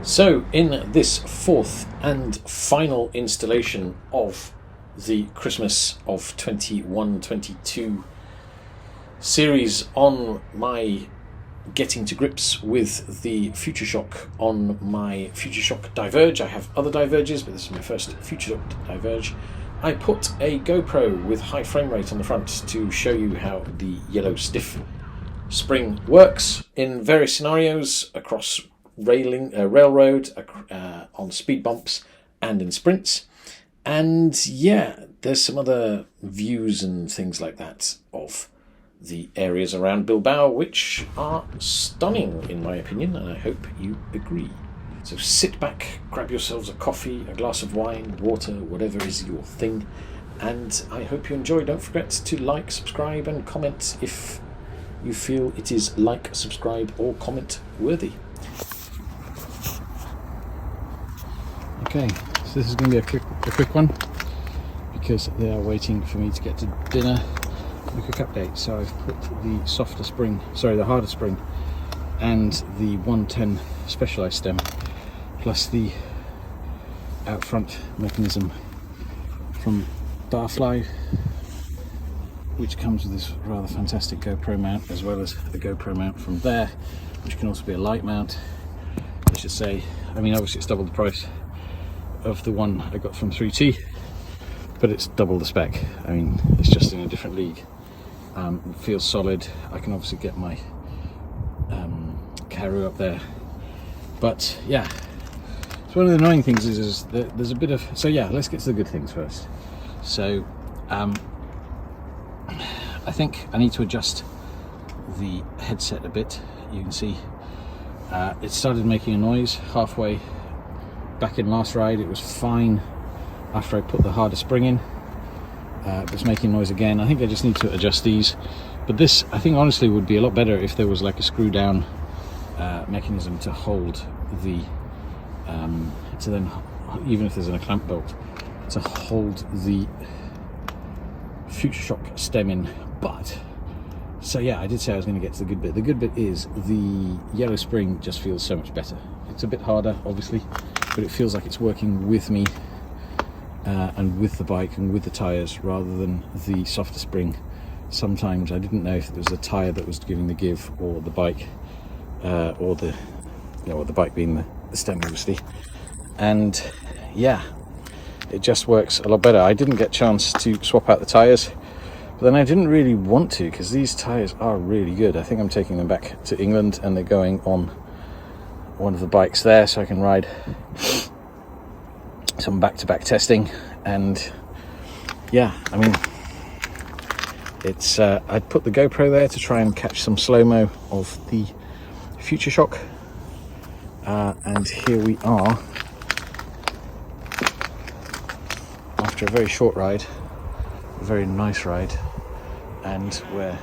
So in this fourth and final installation of the Christmas of 21-22 series on my getting to grips with the Futureshock on my Futureshock Diverge. I have other Diverges, but this is my first Futureshock Diverge. I put a GoPro with high frame rate on the front to show you how the yellow stiff spring works in various scenarios across railroad, on speed bumps and in sprints. And yeah, there's some other views and things like that of the areas around Bilbao which are stunning in my opinion, and I hope you agree. So sit back, grab yourselves a coffee, a glass of wine, water, whatever is your thing, and I hope you enjoy. Don't forget to like, subscribe and comment if you feel it is like, subscribe or comment worthy. Okay, so this is going to be a quick one because they are waiting for me to get to dinner. A quick update. So I've put the harder spring and the 110 specialized stem plus the out front mechanism from Barfly, which comes with this rather fantastic GoPro mount, as well as the GoPro mount from there, which can also be a light mount. I should say, I mean obviously it's double the price of the one I got from 3T, but it's double the spec. I mean, it's just in a different league. It feels solid. I can obviously get my Karoo up there, but yeah. So one of the annoying things is that there's a bit of, so yeah, let's get to the good things first. So I think I need to adjust the headset a bit. You can see it started making a noise halfway back in last ride. It was fine after I put the harder spring in. It was making noise again. I think I just need to adjust these, but this I think honestly would be a lot better if there was like a screw down mechanism to hold the to then, even if there's a clamp bolt, to hold the Futureshock stem in. But so yeah, I did say I was going to get to the good bit. The good bit is the yellow spring just feels so much better. It's a bit harder obviously, but it feels like it's working with me and with the bike and with the tyres rather than the softer spring. Sometimes I didn't know if it was the tyre that was giving the give or the bike, or the bike being the stem obviously. And yeah, it just works a lot better. I didn't get a chance to swap out the tyres, but then I didn't really want to because these tyres are really good. I think I'm taking them back to England and they're going on one of the bikes there so I can ride some back-to-back testing. And yeah, I mean, it's I put the GoPro there to try and catch some slow-mo of the Futureshock, and here we are after a very short ride, a very nice ride, and we're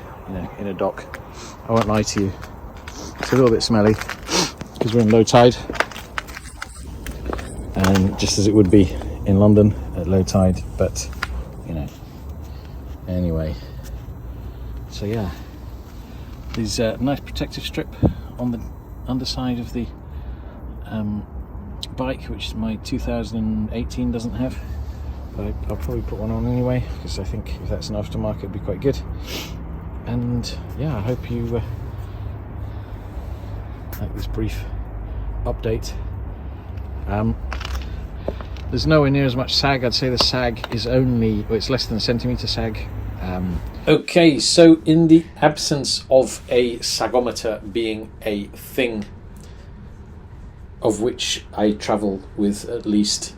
in a dock. I won't lie to you, it's a little bit smelly because we're in low tide, and just as it would be in London at low tide, but anyway. So yeah, there's a nice protective strip on the underside of the bike, which my 2018 doesn't have, but I'll probably put one on anyway because I think if that's an aftermarket it'd be quite good. And yeah, I hope you like this brief update. There's nowhere near as much sag. I'd say the sag is only, well, it's less than a centimetre sag. Okay, so in the absence of a sagometer being a thing of which I travel with at least,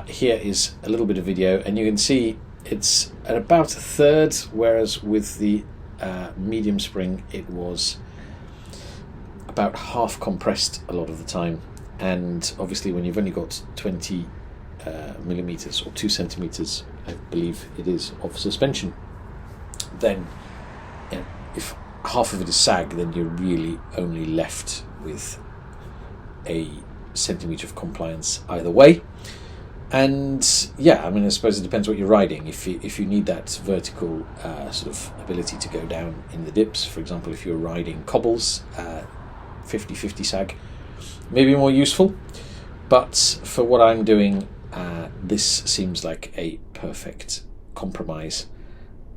here is a little bit of video, and you can see it's at about a third, whereas with the medium spring it was about half compressed a lot of the time. And obviously when you've only got 20 millimeters or 2 centimeters, I believe it is, of suspension, then if half of it is sag, then you're really only left with a centimetre of compliance either way. And yeah, I mean, I suppose it depends what you're riding. If you need that vertical sort of ability to go down in the dips, for example, if you're riding cobbles, 50-50 sag, maybe more useful, but for what I'm doing, this seems like a perfect compromise.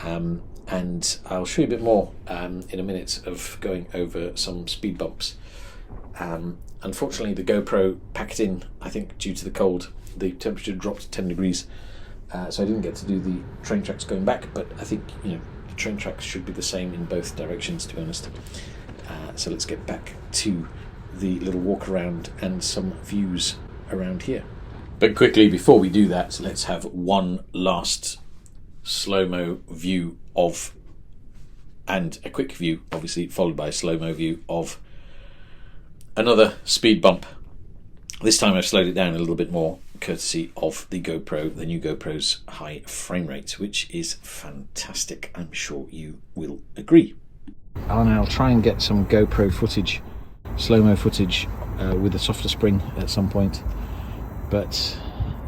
And I'll show you a bit more in a minute of going over some speed bumps. Unfortunately, the GoPro packed in, I think due to the cold, the temperature dropped 10 degrees, so I didn't get to do the train tracks going back, but I think the train tracks should be the same in both directions, to be honest. So let's get back to the little walk around and some views around here. But quickly, before we do that, let's have one last slow-mo view of, and a quick view, obviously, followed by a slow-mo view of another speed bump. This time I've slowed it down a little bit more, courtesy of the GoPro, the new GoPro's high frame rate, which is fantastic. I'm sure you will agree. And I'll try and get some GoPro footage, slow-mo footage, with a softer spring at some point. But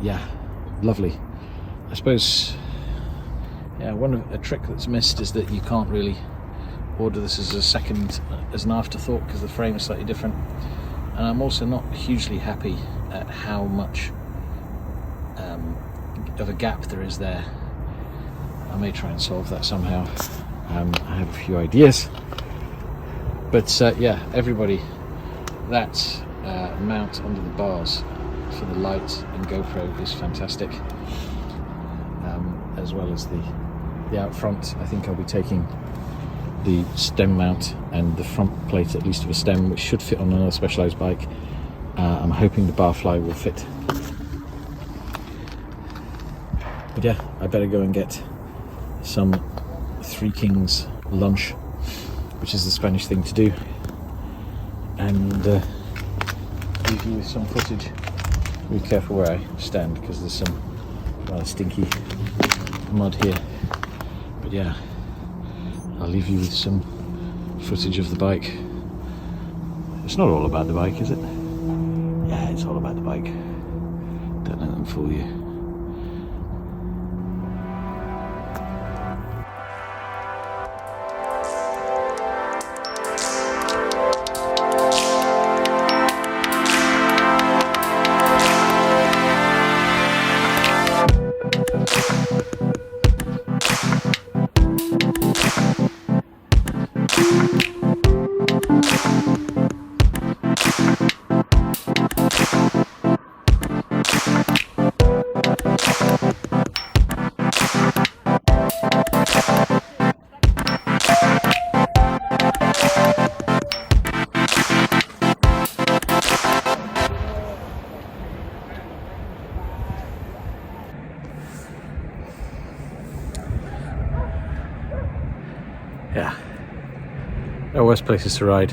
yeah, lovely. I suppose, yeah, a trick that's missed is that you can't really order this as an afterthought, because the frame is slightly different. And I'm also not hugely happy at how much of a gap there is there. I may try and solve that somehow. I have a few ideas. But yeah, everybody, that mount under the bars for the light in GoPro is fantastic, as well as the out front. I think I'll be taking the stem mount and the front plate, at least of a stem, which should fit on another Specialized bike. I'm hoping the barfly will fit. But yeah, I better go and get some Three Kings lunch, which is the Spanish thing to do, and leave you with some footage. Be careful where I stand, because there's some rather stinky mud here. But yeah, I'll leave you with some footage of the bike. It's not all about the bike, is it? Yeah, it's all about the bike. Don't let them fool you. Yeah, there are worse places to ride.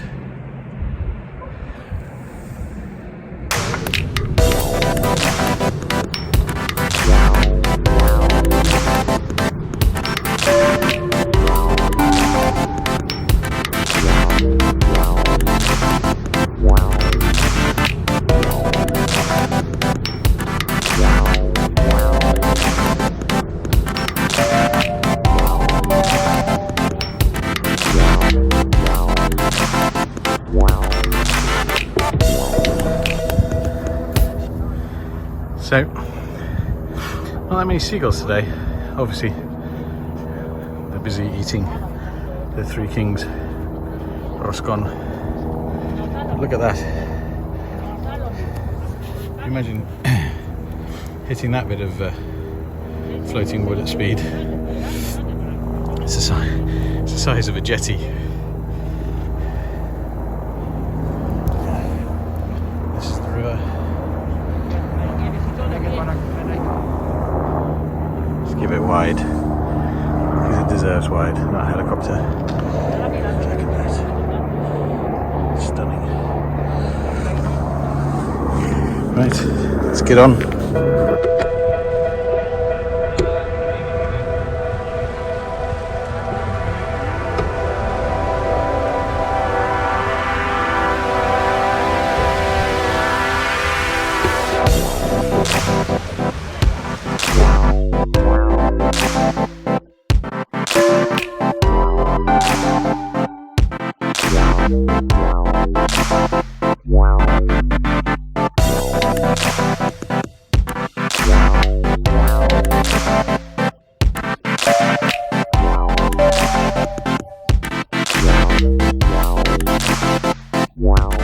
So, not that many seagulls today. Obviously, they're busy eating the Three Kings roscon. But look at that. Imagine hitting that bit of floating wood at speed. It's the size of a jetty. This is the river. Let's give it wide, because it deserves wide. That helicopter. Look at that. Stunning. Right, let's get on. Wow.